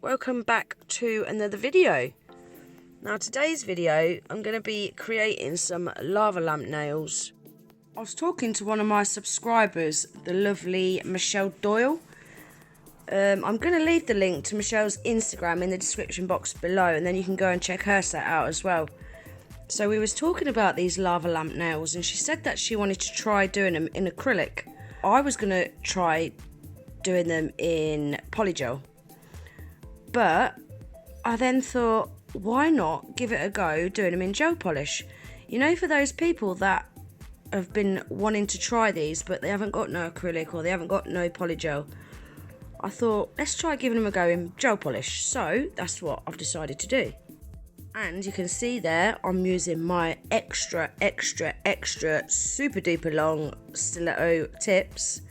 welcome back to another video. Now today's video I'm going to be creating some lava lamp nails. I was talking to one of my subscribers, the lovely Michelle Doyle. I'm going to leave the link to Michelle's Instagram in the description box below, and then you can go and check her set out as well. So we was talking about these lava lamp nails, and she said that she wanted to try doing them in acrylic. I was going to try doing them in polygel, but I then thought, why not give it a go doing them in gel polish? You know, for those people that have been wanting to try these but they haven't got no acrylic or they haven't got no polygel, I thought, let's try giving them a go in gel polish. So that's what I've decided to do. And you can see there I'm using my extra super duper long stiletto tips.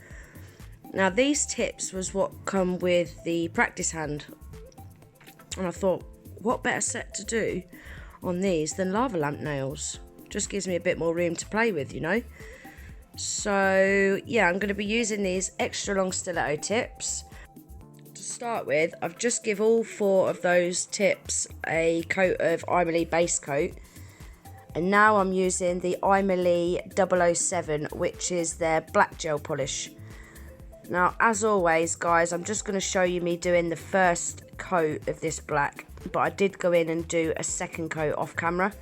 Now these tips was what come with the practice hand, and I thought, what better set to do on these than lava lamp nails? Just gives me a bit more room to play with, you know. So yeah, I'm going to be using these extra long stiletto tips. To start with, I've just give all 4 of those tips a coat of Aimeili Base coat, and now I'm using the Aimeili 007, which is their black gel polish. Now, as always, guys, I'm just going to show you me doing the first coat of this black, but I did go in and do a second coat off camera,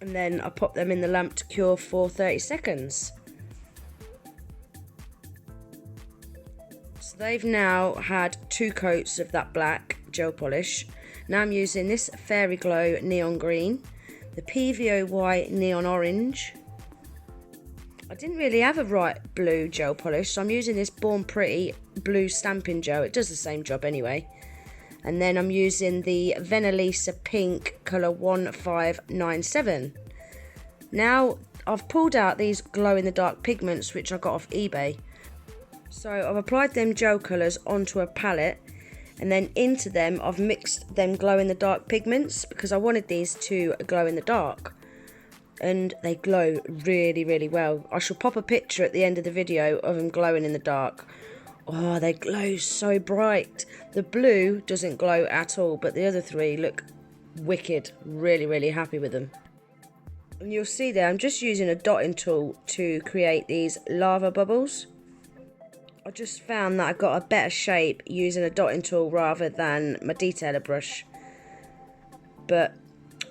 and then I pop them in the lamp to cure for 30 seconds. So they've now had 2 coats of that black gel polish. Now I'm using this Fairy Glow Neon Green, the PVOY Neon Orange. I didn't really have a right blue gel polish, so I'm using this Born Pretty blue stamping gel. It does the same job anyway. And then I'm using the Venalisa Pink colour 1597. Now I've pulled out these glow in the dark pigments which I got off eBay. So I've applied them gel colours onto a palette, and then into them I've mixed them glow in the dark pigments because I wanted these to glow in the dark. And they glow really well. I shall pop a picture at the end of the video of them glowing in the dark. Oh, they glow so bright. The blue doesn't glow at all, but the other 3 look wicked. Really happy with them. And you'll see there, I'm just using a dotting tool to create these lava bubbles. I just found that I got a better shape using a dotting tool rather than my detailer brush. But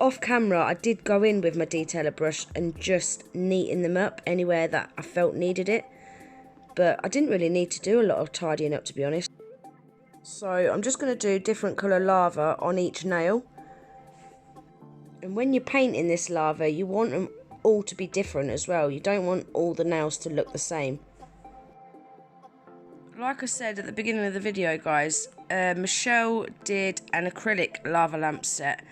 off camera, I did go in with my detailer brush and just neaten them up anywhere that I felt needed it. But I didn't really need to do a lot of tidying up, to be honest. So I'm just going to do different colour lava on each nail. And when you're painting this lava, you want them all to be different as well. You don't want all the nails to look the same. Like I said at the beginning of the video, guys, Michelle did an acrylic lava lamp set.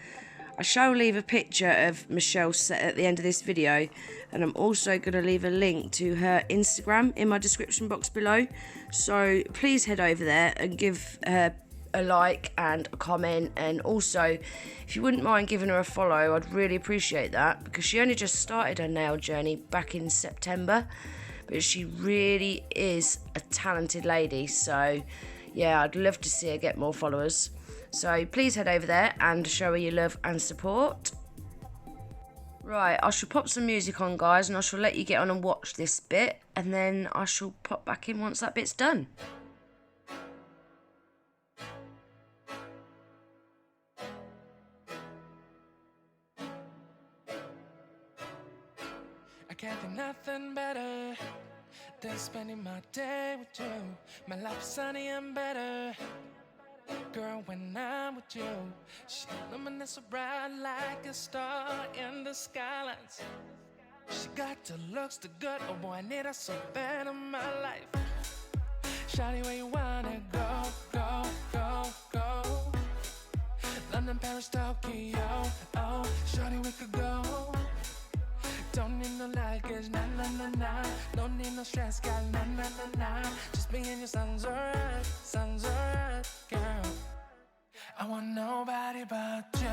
I shall leave a picture of Michelle's set at the end of this video, and I'm also going to leave a link to her Instagram in my description box below. So please head over there and give her a like and a comment, and also if you wouldn't mind giving her a follow, I'd really appreciate that, because she only just started her nail journey back in September, but she really is a talented lady. So yeah, I'd love to see her get more followers. So please head over there and show her your love and support. Right, I shall pop some music on, guys, and I shall let you get on and watch this bit, and then I shall pop back in once that bit's done. I can't think nothing better than spending my day with you. My life's sunny and better, girl, when I'm with you. She illuminates so bright like a star in the skylines. She got the looks, the good, oh boy, I need her so bad in my life. Shawty, where you wanna go, go, go, go? London, Paris, Tokyo, oh, shawty, we could go. Don't need no luggage, nah, nah, nah, nah. Don't need no stress, girl, nah, nah, nah, nah. Just being your son's alright, girl. I want nobody but you.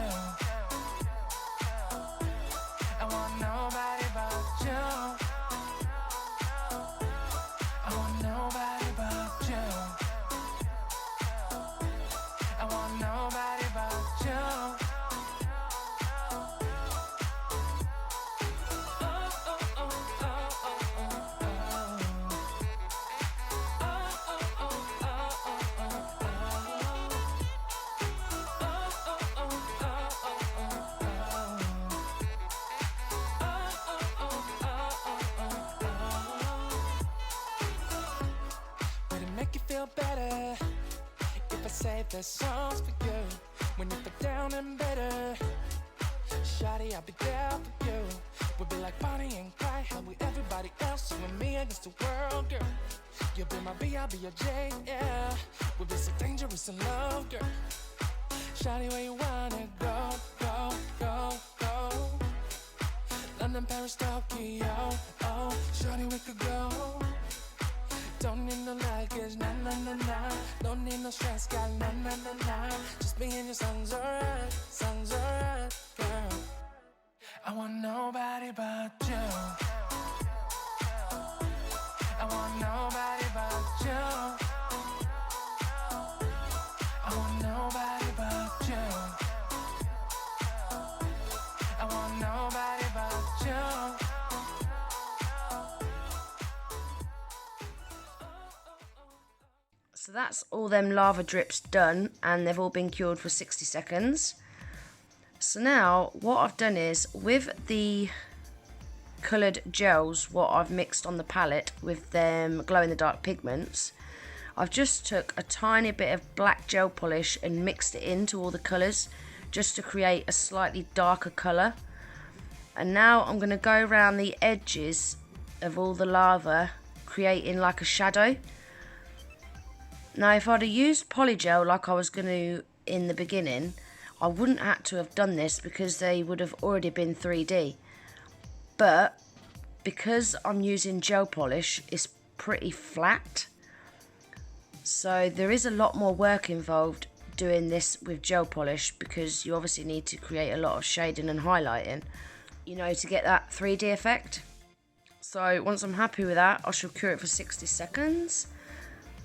I want nobody but you. I want nobody but you. I nobody but you. Better if I save the songs for you when you feel down and better. Shawty, I'll be there for you. We'll be like Bonnie and Clyde, how we everybody else, you and me against the world, girl. You'll be my B, I'll be your J, yeah. We'll be so dangerous in love, girl. Shawty, where you wanna go, go, go, go? London, Paris, Tokyo, oh, shawty, we could go. Don't need no luggage, nah, nah, nah, nah. Don't need no stress, got nah, nah, nah, nah. Just me and your songs alright, girl. I want nobody but you. I want nobody but you. I want nobody but you. I want nobody but you. So that's all them lava drips done, and they've all been cured for 60 seconds. So now what I've done is, with the coloured gels what I've mixed on the palette with them glow in the dark pigments, I've just took a tiny bit of black gel polish and mixed it into all the colours just to create a slightly darker colour. And now I'm going to go around the edges of all the lava, creating like a shadow. Now if I'd have used polygel like I was going to in the beginning, I wouldn't have to have done this because they would have already been 3D. But because I'm using gel polish, it's pretty flat. So there is a lot more work involved doing this with gel polish, because you obviously need to create a lot of shading and highlighting, you know, to get that 3D effect. So once I'm happy with that, I shall cure it for 60 seconds.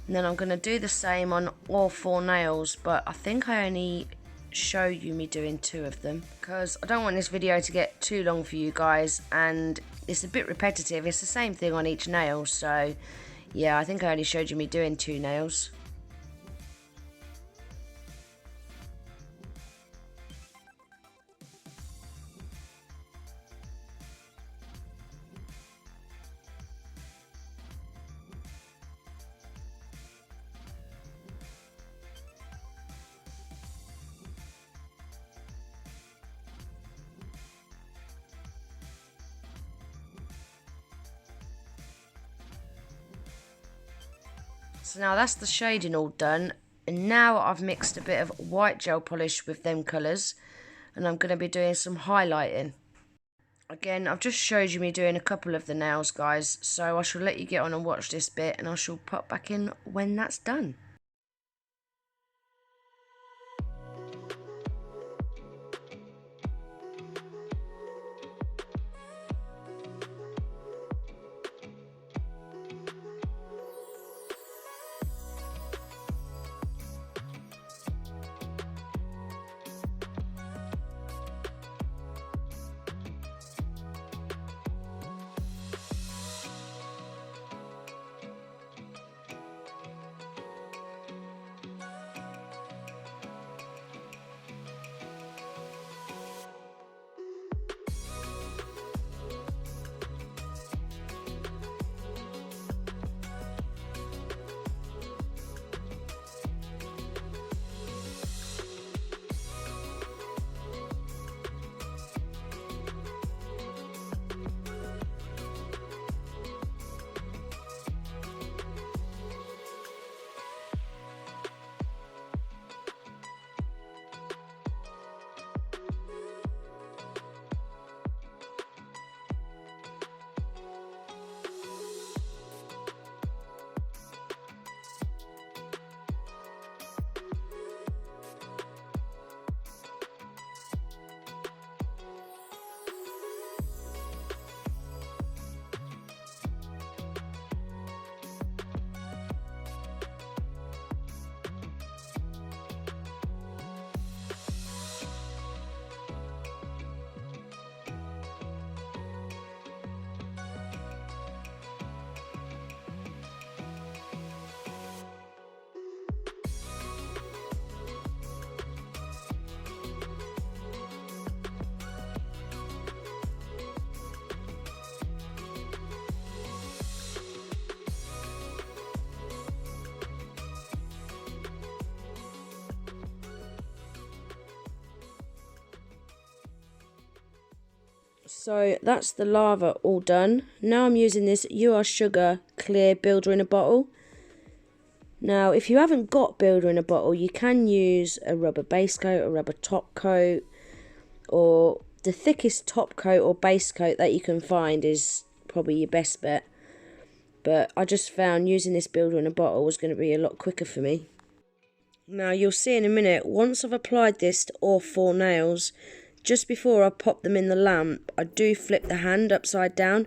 And then I'm going to do the same on all 4 nails, but I think I only show you me doing 2 of them because I don't want this video to get too long for you guys, and it's a bit repetitive. It's the same thing on each nail, so yeah, I think I only showed you me doing 2 nails. So now that's the shading all done, and now I've mixed a bit of white gel polish with them colours, and I'm going to be doing some highlighting. Again, I've just showed you me doing a couple of the nails, guys, so I shall let you get on and watch this bit, and I shall pop back in when that's done. So that's the lava all done. Now I'm using this You Are Sugar clear builder in a bottle. Now if you haven't got builder in a bottle, you can use a rubber base coat, a rubber top coat, or the thickest top coat or base coat that you can find is probably your best bet. But I just found using this builder in a bottle was going to be a lot quicker for me. Now you'll see in a minute, once I've applied this to all 4 nails, just before I pop them in the lamp, I do flip the hand upside down,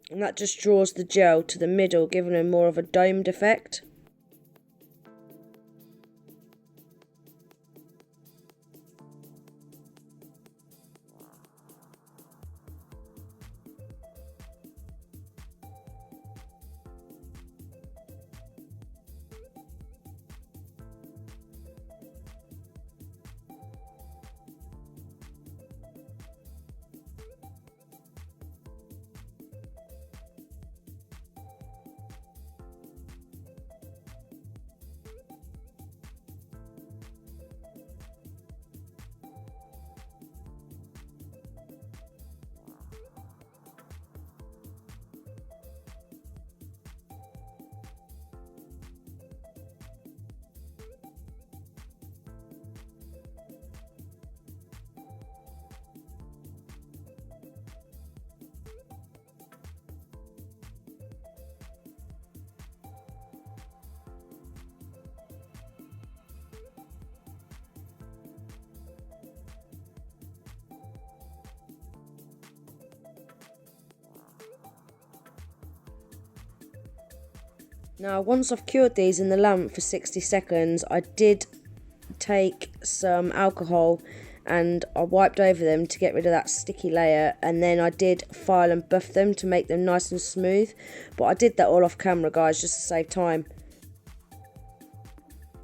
and that just draws the gel to the middle, giving them more of a domed effect. Now once I've cured these in the lamp for 60 seconds, I did take some alcohol and I wiped over them to get rid of that sticky layer, and then I did file and buff them to make them nice and smooth, but I did that all off camera, guys, just to save time.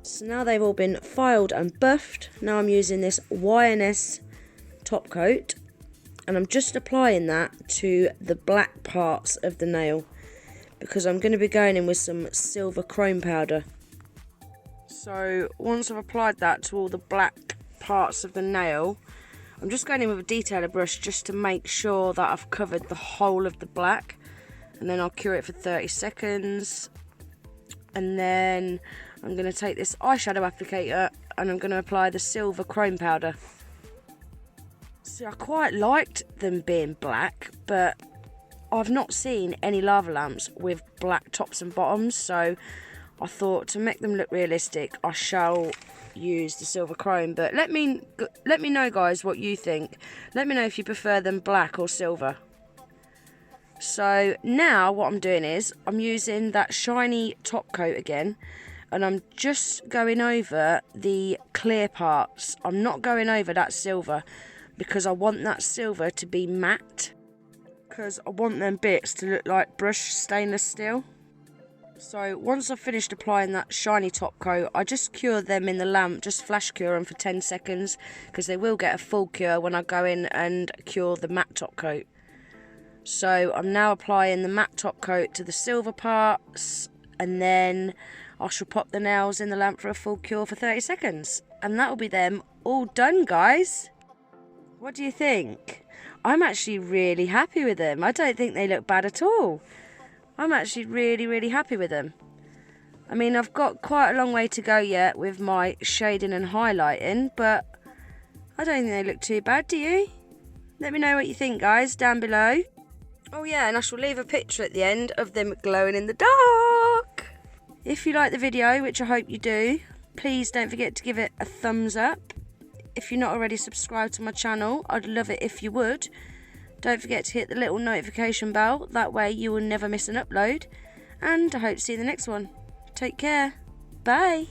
So now they've all been filed and buffed. Now I'm using this YNS top coat and I'm just applying that to the black parts of the nail, because I'm going to be going in with some silver chrome powder. So once I've applied that to all the black parts of the nail, I'm just going in with a detailer brush just to make sure that I've covered the whole of the black, and then I'll cure it for 30 seconds. And then I'm going to take this eyeshadow applicator and I'm going to apply the silver chrome powder. See, I quite liked them being black, but I've not seen any lava lamps with black tops and bottoms, so I thought to make them look realistic I shall use the silver chrome. But let me know, guys, what you think. Let me know if you prefer them black or silver. So now what I'm doing is I'm using that shiny top coat again, and I'm just going over the clear parts. I'm not going over that silver because I want that silver to be matte, because I want them bits to look like brushed stainless steel. So once I've finished applying that shiny top coat, I just cure them in the lamp, just flash cure them for 10 seconds, because they will get a full cure when I go in and cure the matte top coat. So I'm now applying the matte top coat to the silver parts, and then I shall pop the nails in the lamp for a full cure for 30 seconds. And that will be them all done, guys. What do you think? I'm actually really happy with them. I don't think they look bad at all. I'm actually really happy with them. I mean, I've got quite a long way to go yet with my shading and highlighting, but I don't think they look too bad, do you? Let me know what you think, guys, down below. Oh yeah, and I shall leave a picture at the end of them glowing in the dark. If you like the video, which I hope you do, please don't forget to give it a thumbs up. If you're not already subscribed to my channel, I'd love it if you would. Don't forget to hit the little notification bell, that way you will never miss an upload. And I hope to see you in the next one. Take care. Bye.